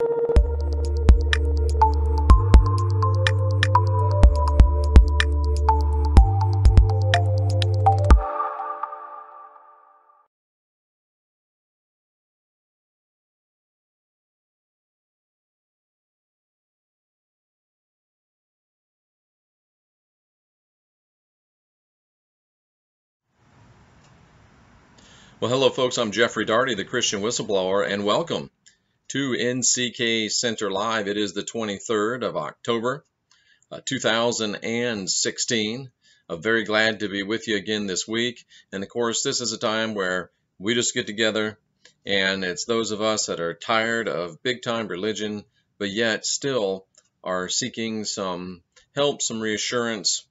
Well, hello, folks. I'm Jeffrey Daugherty, the Christian Whistleblower, and welcome to Nck Center Live. It is the 23rd of October, 2016. I'm very glad to be with you again this week. And of course, this is a time where we just get together, and it's those of us that are tired of big-time religion, but yet still are seeking some help, some reassurance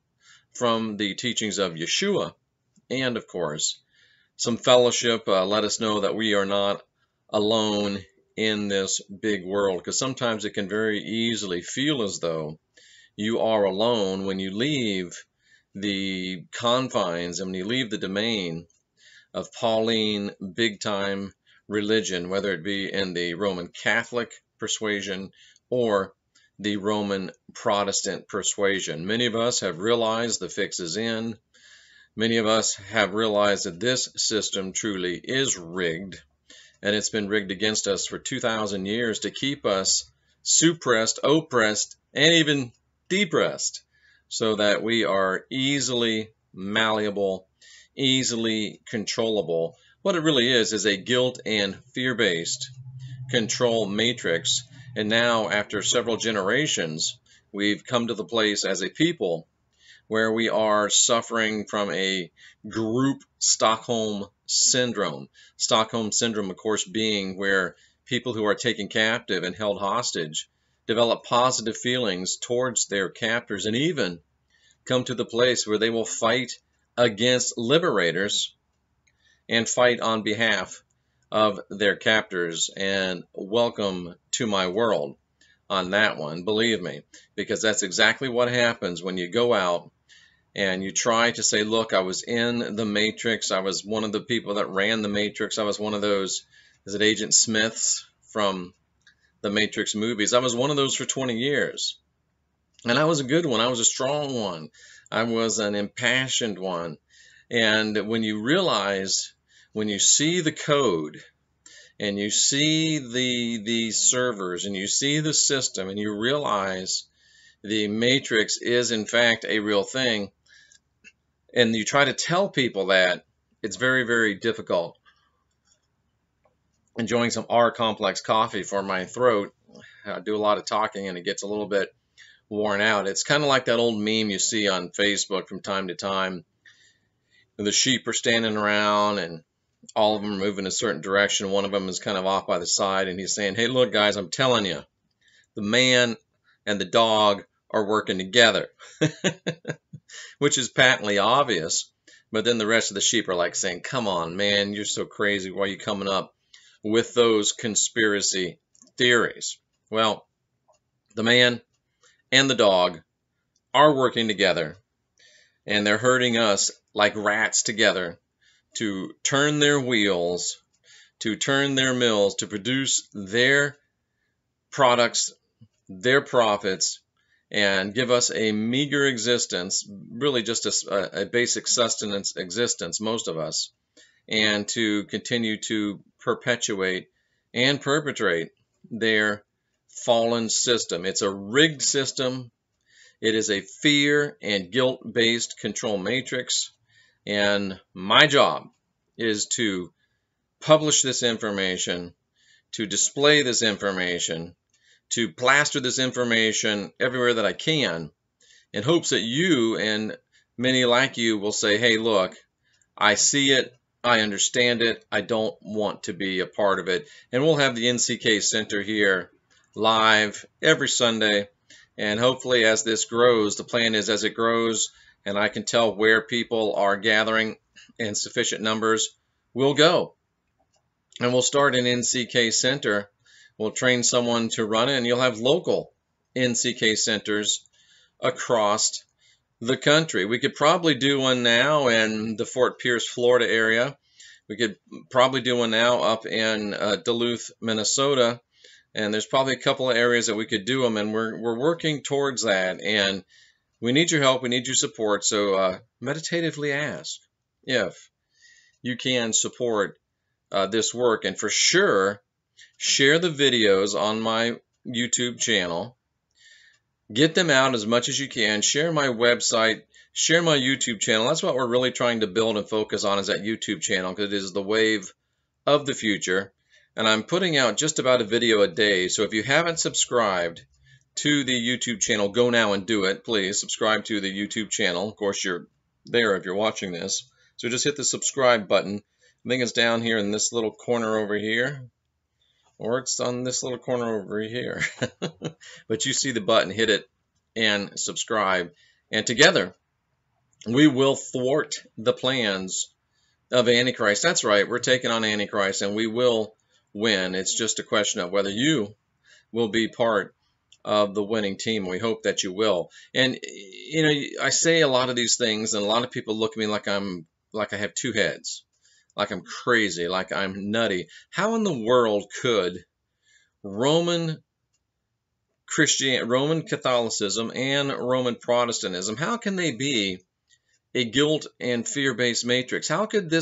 from the teachings of Yeshua, and of course, some fellowship. Let us know that we are not alone in this big world, because sometimes it can very easily feel as though you are alone when you leave the confines and when you leave the domain of Pauline big-time religion, whether it be in the Roman Catholic persuasion or the Roman Protestant persuasion. Many of us have realized the fix is in. Many of us have realized that this system truly is rigged, and it's been rigged against us for 2,000 years to keep us suppressed, oppressed, and even depressed, so that we are easily malleable, easily controllable. What it really is a guilt and fear-based control matrix. And now, after several generations, we've come to the place as a people where we are suffering from a group Stockholm syndrome. Stockholm syndrome, of course, being where people who are taken captive and held hostage develop positive feelings towards their captors, and even come to the place where they will fight against liberators and fight on behalf of their captors. And welcome to my world on that one, believe me, because that's exactly what happens when you go out and you try to say, look, I was in the Matrix. I was one of the people that ran the Matrix. I was one of those, is it Agent Smiths from the Matrix movies? I was one of those for 20 years. And I was a good one. I was a strong one. I was an impassioned one. And when you realize, when you see the code, and you see the servers, and you see the system, and you realize the Matrix is in fact a real thing, and you try to tell people that, it's very, very difficult. Enjoying some R-complex coffee for my throat. I do a lot of talking and it gets a little bit worn out. It's kind of like that old meme you see on Facebook from time to time. The sheep are standing around and all of them are moving a certain direction. One of them is kind of off by the side and he's saying, hey, look, guys, I'm telling you, the man and the dog are working together, which is patently obvious. But then the rest of the sheep are like saying, come on, man, you're so crazy. Why are you coming up with those conspiracy theories? Well, the man and the dog are working together, and they're herding us like rats together to turn their wheels, to turn their mills, to produce their products, their profits, and give us a meager existence, really just a basic sustenance existence, most of us, and to continue to perpetuate and perpetrate their fallen system. It's a rigged system. It is a fear and guilt-based control matrix, and my job is to publish this information, to display this information, to plaster this information everywhere that I can, in hopes that you and many like you will say, hey, look, I see it, I understand it, I don't want to be a part of it. And we'll have the Nck Center here live every Sunday, and hopefully as this grows, the plan is as it grows and I can tell where people are gathering in sufficient numbers, we'll go. And we'll start an Nck Center. We'll train someone to run it, and you'll have local Nck Centers across the country. We could probably do one now in the Fort Pierce, Florida area. We could probably do one now up in Duluth, Minnesota. And there's probably a couple of areas that we could do them, and we're working towards that. And we need your help. We need your support. So meditatively ask if you can support this work. And for sure, share the videos on my YouTube channel. Get them out as much as you can. Share my website. Share my YouTube channel. That's what we're really trying to build and focus on, is that YouTube channel, because it is the wave of the future. And I'm putting out just about a video a day. So if you haven't subscribed to the YouTube channel, go now and do it. Please subscribe to the YouTube channel. Of course, you're there if you're watching this. So just hit the subscribe button. I think it's down here in this little corner over here, or it's on this little corner over here. But you see the button, hit it and subscribe. And together, we will thwart the plans of Antichrist. That's right, we're taking on Antichrist, and we will win. It's just a question of whether you will be part of the winning team. We hope that you will. And you know, I say a lot of these things, and a lot of people look at me like I have two heads, like I'm crazy, like I'm nutty. How in the world could Roman Catholicism and Roman Protestantism, how can they be a guilt and fear-based matrix? How could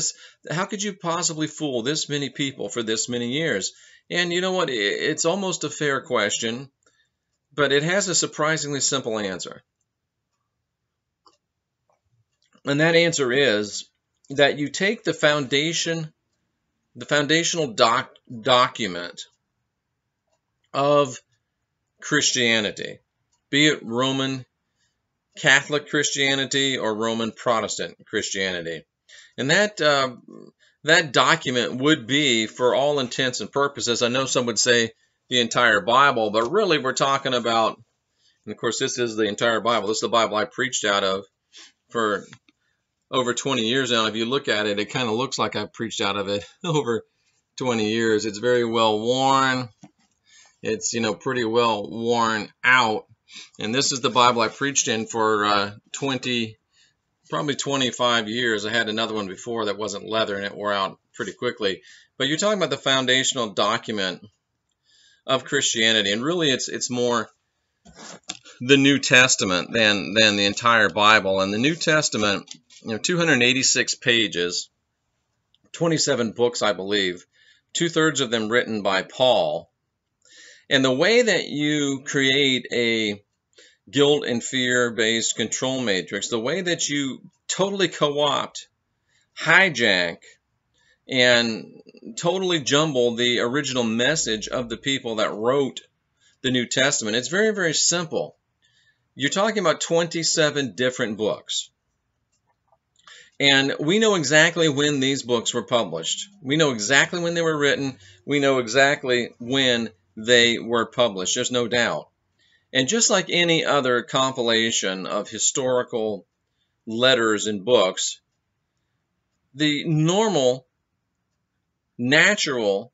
you possibly fool this many people for this many years? And you know what? It's almost a fair question, but it has a surprisingly simple answer. And that answer is that you take the foundational document of Christianity, be it Roman Catholic Christianity or Roman Protestant Christianity. And that document would be, for all intents and purposes, I know some would say the entire Bible, but really we're talking about, and of course this is the entire Bible. This is the Bible I preached out of for over 20 years now. If you look at it, it kind of looks like I've preached out of it over 20 years. It's very well worn. It's, you know, pretty well worn out. And this is the Bible I preached in for probably 25 years. I had another one before that wasn't leather, and it wore out pretty quickly. But you're talking about the foundational document of Christianity, and really it's more the New Testament than the entire Bible. And the New Testament, you know, 286 pages, 27 books, I believe, 2/3 of them written by Paul. And the way that you create a guilt and fear-based control matrix, the way that you totally co-opt, hijack, and totally jumble the original message of the people that wrote the New Testament, it's very, very simple. You're talking about 27 different books. And we know exactly when these books were published. We know exactly when they were written. We know exactly when they were published. There's no doubt. And just like any other compilation of historical letters and books, the normal, natural,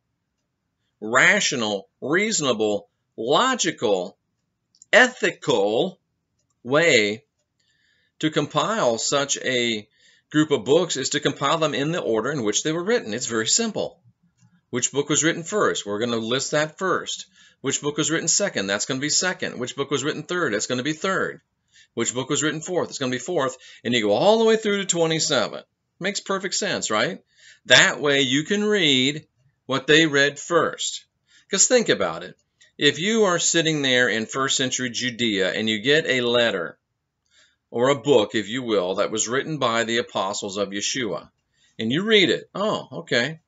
rational, reasonable, logical, ethical way to compile such a group of books is to compile them in the order in which they were written. It's very simple. Which book was written first? We're going to list that first. Which book was written second? That's going to be second. Which book was written third? That's going to be third. Which book was written fourth? It's going to be fourth. And you go all the way through to 27. Makes perfect sense, right? That way you can read what they read first. Because think about it. If you are sitting there in first century Judea and you get a letter, or a book, if you will, that was written by the apostles of Yeshua, and you read it, oh, okay.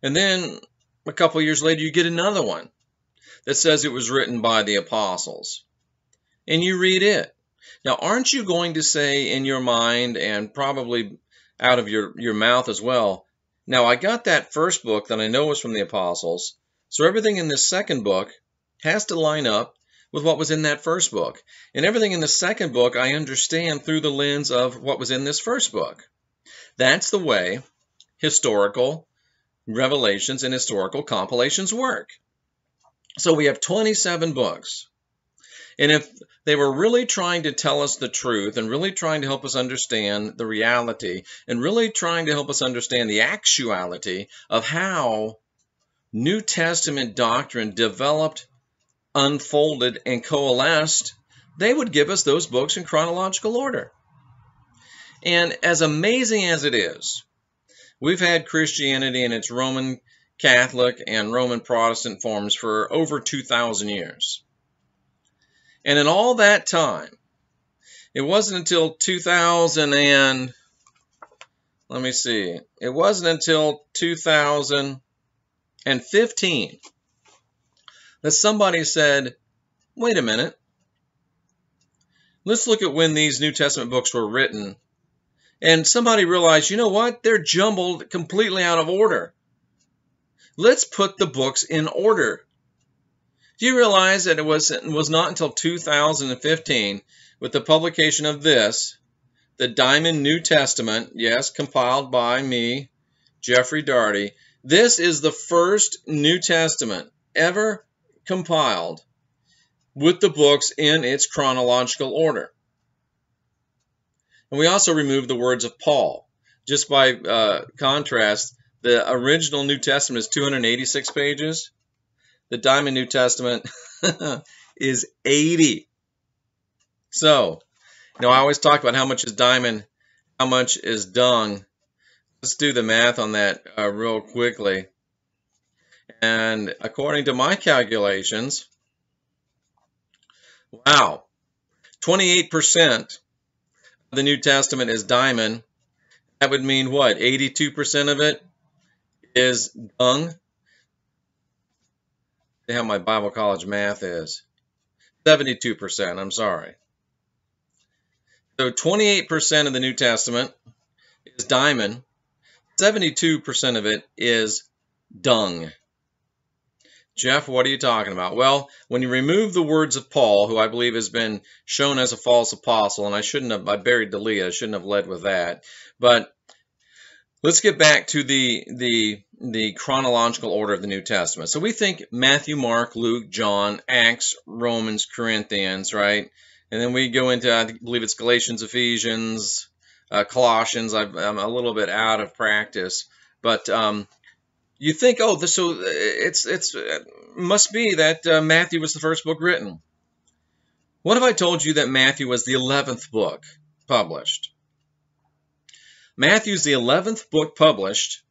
And then a couple years later, you get another one that says it was written by the apostles, and you read it. Now, aren't you going to say in your mind, and probably out of your mouth as well, now I got that first book that I know was from the apostles, so everything in this second book has to line up with what was in that first book. And everything in the second book I understand through the lens of what was in this first book. That's the way historical revelations and historical compilations work. So we have 27 books. And if they were really trying to tell us the truth and really trying to help us understand the reality and really trying to help us understand the actuality of how New Testament doctrine developed, unfolded, and coalesced, they would give us those books in chronological order. And as amazing as it is, we've had Christianity in its Roman Catholic and Roman Protestant forms for over 2,000 years. And in all that time, it wasn't until 2000 and, let me see, it wasn't until 2015 that somebody said, wait a minute, let's look at when these New Testament books were written. And somebody realized, you know what? They're jumbled completely out of order. Let's put the books in order. Do you realize that it was not until 2015, with the publication of this, the Diamond New Testament, yes, compiled by me, Jeffrey Daugherty. This is the first New Testament ever compiled with the books in its chronological order. And we also removed the words of Paul. Just by contrast, the original New Testament is 286 pages. The Diamond New Testament is 80. So, I always talk about how much is diamond, how much is dung. Let's do the math on that real quickly. And according to my calculations, wow, 28% of the New Testament is diamond. That would mean what? 82% of it is dung. See how my Bible college math is. 72%, I'm sorry. So 28% of the New Testament is diamond. 72% of it is dung. Jeff, what are you talking about? Well, when you remove the words of Paul, who I believe has been shown as a false apostle, and I buried the lead, I shouldn't have led with that. But let's get back to the chronological order of the New Testament. So we think Matthew, Mark, Luke, John, Acts, Romans, Corinthians, right? And then we go into, I believe it's Galatians, Ephesians, Colossians. I'm a little bit out of practice, but you think, oh, so it must be that Matthew was the first book written. What if I told you that Matthew was the 11th book published? Matthew's the 11th book published,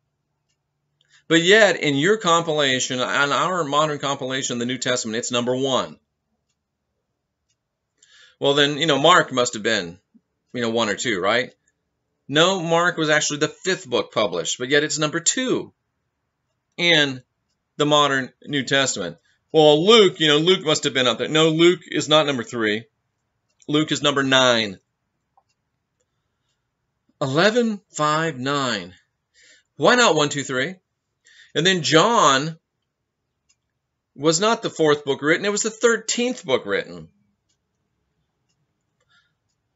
but yet in your compilation, on our modern compilation of the New Testament, it's number 1. Well, then, Mark must have been, 1 or 2, right? No, Mark was actually the 5th book published, but yet it's number 2 in the modern New Testament. Well, Luke, Luke must have been up there. No, Luke is not number 3. Luke is number 9. 11, 5, 9. Why not 1, 2, 3? And then John was not the 4th book written. It was the 13th book written.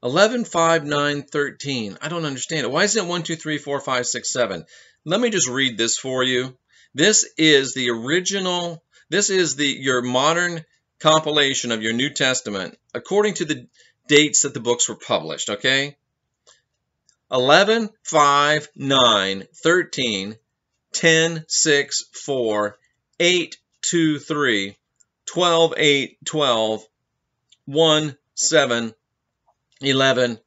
11, 5, 9, 13. I don't understand it. Why isn't it 1, 2, 3, 4, 5, 6, 7? Let me just read this for you. This is the original, your modern compilation of your New Testament according to the dates that the books were published, okay? 11, 5, 9, 13, 10, 6, 4, 8, 2, 3, 12, 8, 12, 1, 7, 11,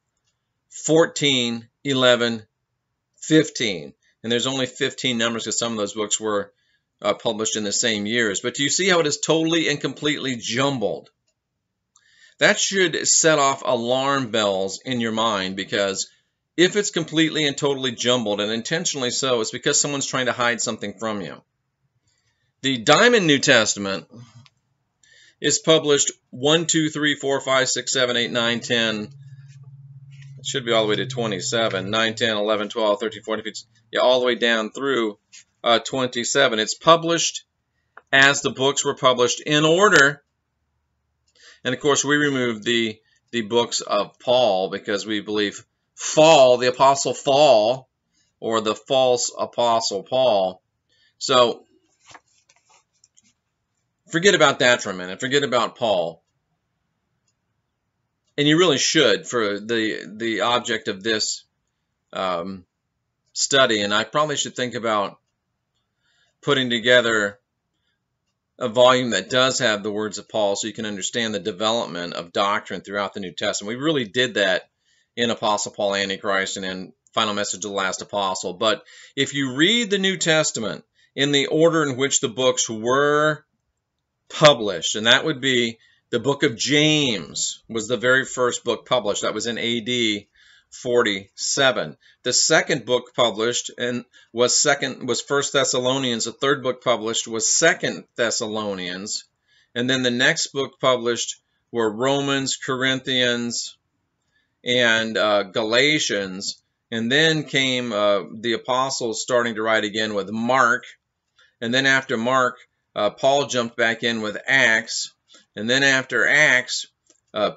14, 11, 15. And there's only 15 numbers because some of those books were published in the same years. But do you see how it is totally and completely jumbled? That should set off alarm bells in your mind, because if it's completely and totally jumbled, and intentionally so, it's because someone's trying to hide something from you. The Diamond New Testament is published 1, 2, 3, 4, 5, 6, 7, 8, 9, 10. It should be all the way to 27, 9, 10, 11, 12, 13, 14, 15, yeah, all the way down through 27. It's published as the books were published in order. And of course, we removed the books of Paul because we believe the Apostle Paul, or the false Apostle Paul. So forget about that for a minute. Forget about Paul. And you really should, for the object of this study. And I probably should think about putting together a volume that does have the words of Paul so you can understand the development of doctrine throughout the New Testament. We really did that in Apostle Paul, Antichrist, and in Final Message of the Last Apostle. But if you read the New Testament in the order in which the books were published, and that would be the book of James was the very first book published. That was in AD 47. The second book published was First Thessalonians. The third book published was Second Thessalonians. And then the next book published were Romans, Corinthians, and Galatians. And then came the apostles starting to write again with Mark. And then after Mark, Paul jumped back in with Acts. And then after Acts,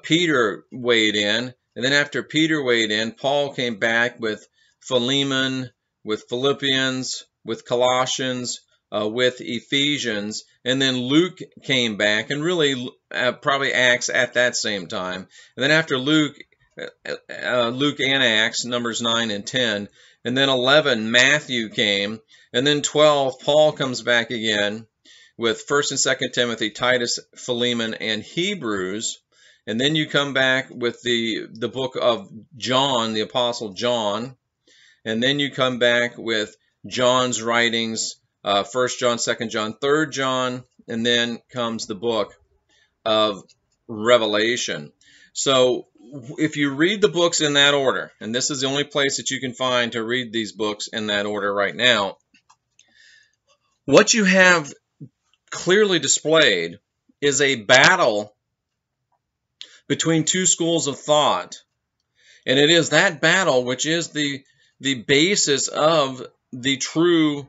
Peter weighed in. And then after Peter weighed in, Paul came back with Philemon, with Philippians, with Colossians, with Ephesians. And then Luke came back, and really probably Acts at that same time. And then after Luke and Acts, Numbers 9 and 10. And then 11, Matthew came. And then 12, Paul comes back again with 1st and 2nd Timothy, Titus, Philemon, and Hebrews. And then you come back with the book of John, the Apostle John. And then you come back with John's writings, 1 John, 2 John, 3 John. And then comes the book of Revelation. So if you read the books in that order, and this is the only place that you can find to read these books in that order right now, what you have clearly displayed is a battle between two schools of thought. And it is that battle which is the basis of the true,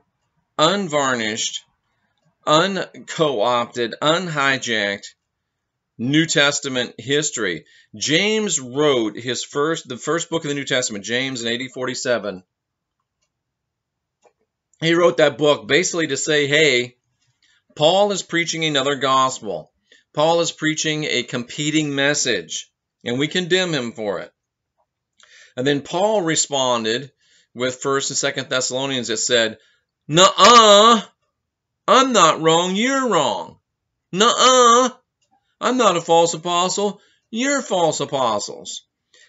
unvarnished, unco-opted, unhijacked New Testament history. James wrote the first book of the New Testament, James, in AD 47. He wrote that book basically to say, hey, Paul is preaching another gospel. Paul is preaching a competing message, and we condemn him for it. And then Paul responded with 1st and 2nd Thessalonians that said, nuh-uh, I'm not wrong, you're wrong. Nuh-uh, I'm not a false apostle, you're false apostles.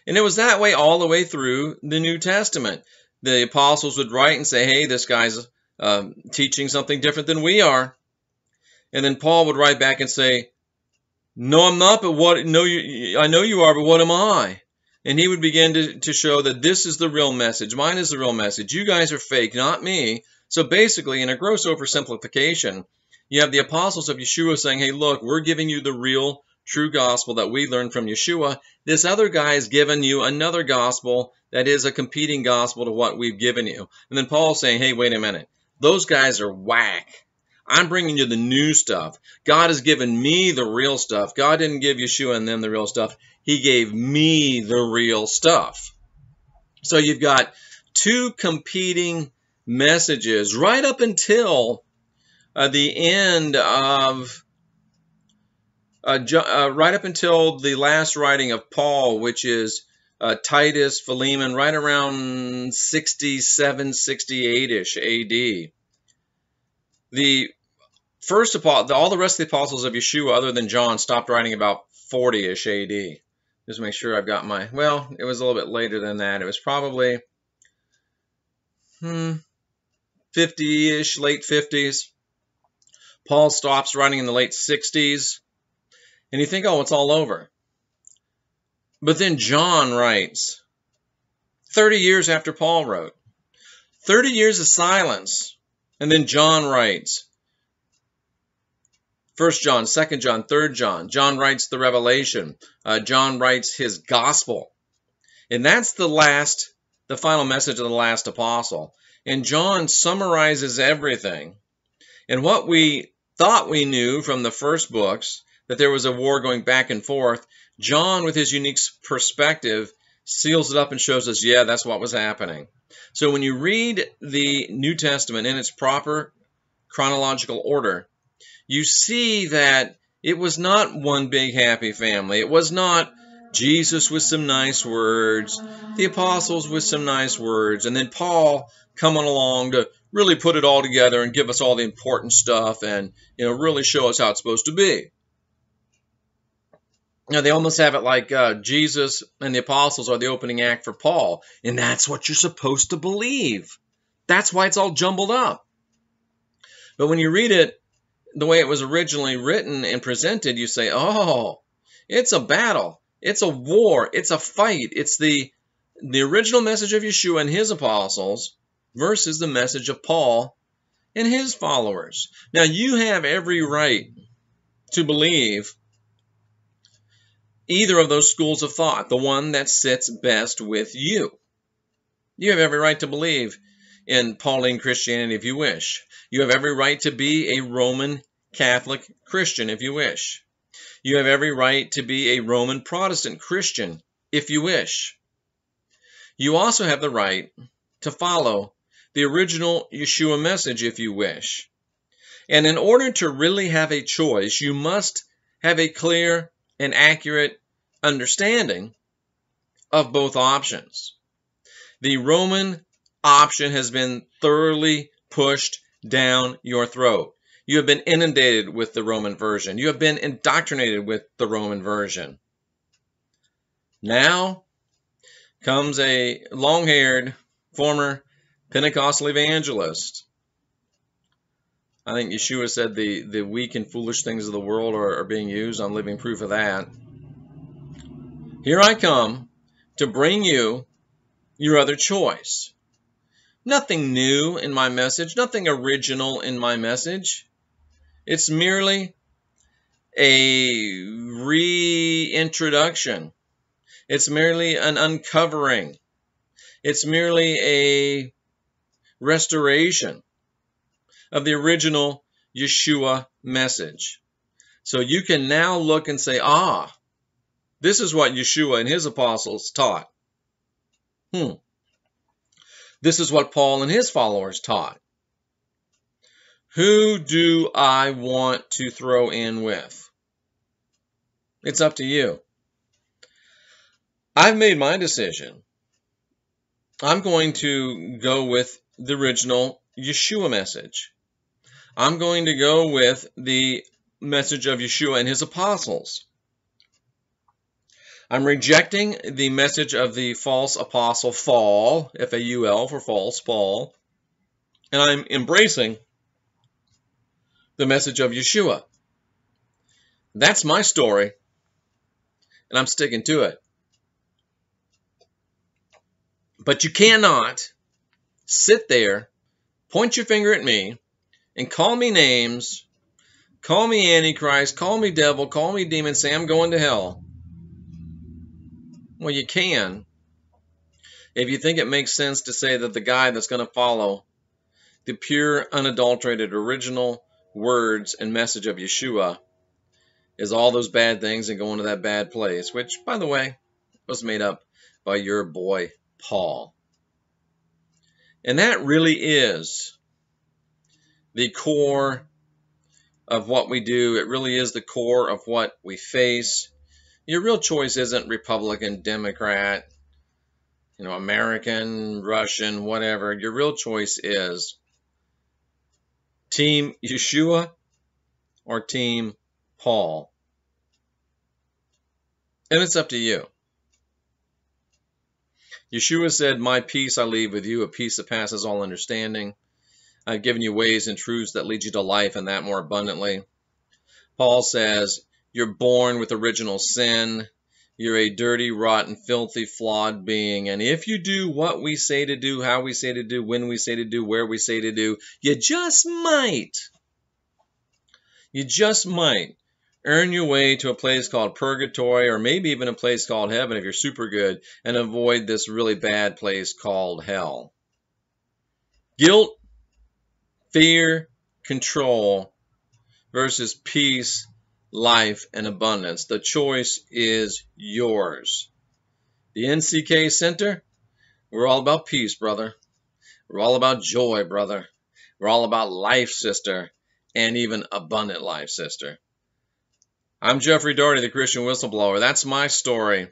And it was that way all the way through the New Testament. The apostles would write and say, hey, this guy's teaching something different than we are. And then Paul would write back and say, no, I'm not, but what? No, I know you are, but what am I? And he would begin to show that this is the real message. Mine is the real message. You guys are fake, not me. So basically, in a gross oversimplification, you have the apostles of Yeshua saying, hey, look, we're giving you the real, true gospel that we learned from Yeshua. This other guy has given you another gospel that is a competing gospel to what we've given you. And then Paul's saying, hey, wait a minute. Those guys are whack. I'm bringing you the new stuff. God has given me the real stuff. God didn't give Yeshua and them the real stuff. He gave me the real stuff. So you've got two competing messages right up until the end of, right up until the last writing of Paul, which is Titus, Philemon, right around 67, 68-ish AD. All the rest of the apostles of Yeshua, other than John, stopped writing about 40-ish AD. Just make sure I've got well, it was a little bit later than that. It was probably 50-ish, late 50s. Paul stops writing in the late 60s. And you think, oh, it's all over. But then John writes, 30 years after Paul wrote. 30 years of silence. And then John writes. 1 John, 2 John, 3 John. John writes the Revelation. John writes his gospel. And that's the final message of the last apostle. And John summarizes everything. And what we thought we knew from the first books, that there was a war going back and forth, John, with his unique perspective, seals it up and shows us, yeah, that's what was happening. So when you read the New Testament in its proper chronological order, you see that it was not one big happy family. It was not Jesus with some nice words, the apostles with some nice words, and then Paul coming along to really put it all together and give us all the important stuff and, really show us how it's supposed to be. They almost have it like Jesus and the apostles are the opening act for Paul. And that's what you're supposed to believe. That's why it's all jumbled up. But when you read it the way it was originally written and presented, you say, oh, it's a battle. It's a war. It's a fight. It's the original message of Yeshua and his apostles versus the message of Paul and his followers. Now, you have every right to believe either of those schools of thought, the one that sits best with you. You have every right to believe in Pauline Christianity if you wish. You have every right to be a Roman Catholic Christian if you wish. You have every right to be a Roman Protestant Christian if you wish. You also have the right to follow the original Yeshua message if you wish. And in order to really have a choice, you must have a clear and accurate understanding of both options. The Roman option has been thoroughly pushed down your throat. You have been inundated with the Roman version. You have been indoctrinated with the Roman version. Now comes a long-haired former Pentecostal evangelist. I think Yeshua said the weak and foolish things of the world are being used. I'm living proof of that. Here I come to bring you your other choice. Nothing new in my message, nothing original in my message. It's merely a reintroduction. It's merely an uncovering. It's merely a restoration of the original Yeshua message. So you can now look and say, this is what Yeshua and his apostles taught. This is what Paul and his followers taught. Who do I want to throw in with? It's up to you. I've made my decision. I'm going to go with the original Yeshua message. I'm going to go with the message of Yeshua and his apostles. I'm rejecting the message of the false apostle Paul, F-A-U-L for false, Paul, and I'm embracing the message of Yeshua. That's my story, and I'm sticking to it. But you cannot sit there, point your finger at me, and call me names, call me Antichrist, call me devil, call me demon, say I'm going to hell. Well, you can if you think it makes sense to say that the guy that's going to follow the pure, unadulterated, original words and message of Yeshua is all those bad things and going to that bad place, which, by the way, was made up by your boy, Paul. And that really is the core of what we do. It really is the core of what we face. Your real choice isn't Republican, Democrat, American, Russian, whatever. Your real choice is Team Yeshua or Team Paul. And it's up to you. Yeshua said, my peace I leave with you, a peace that passes all understanding. I've given you ways and truths that lead you to life and that more abundantly. Paul says, you're born with original sin. You're a dirty, rotten, filthy, flawed being. And if you do what we say to do, how we say to do, when we say to do, where we say to do, you just might earn your way to a place called purgatory, or maybe even a place called heaven if you're super good, and avoid this really bad place called hell. Guilt, fear, control versus peace, life, and abundance. The choice is yours. The Nck Center, we're all about peace, brother. We're all about joy, brother. We're all about life, sister, and even abundant life, sister. I'm Jeffrey Daugherty, the Christian Whistleblower. That's my story,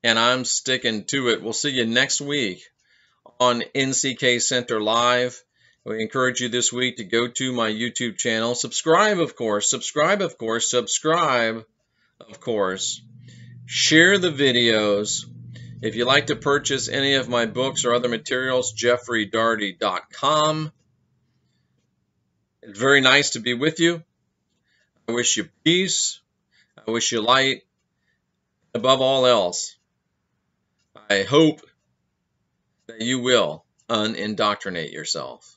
and I'm sticking to it. We'll see you next week on Nck Center Live. I encourage you this week to go to my YouTube channel. Subscribe, of course. Subscribe, of course. Subscribe, of course. Share the videos. If you'd like to purchase any of my books or other materials, jeffreydarty.com. It's very nice to be with you. I wish you peace. I wish you light. Above all else, I hope that you will unindoctrinate yourself.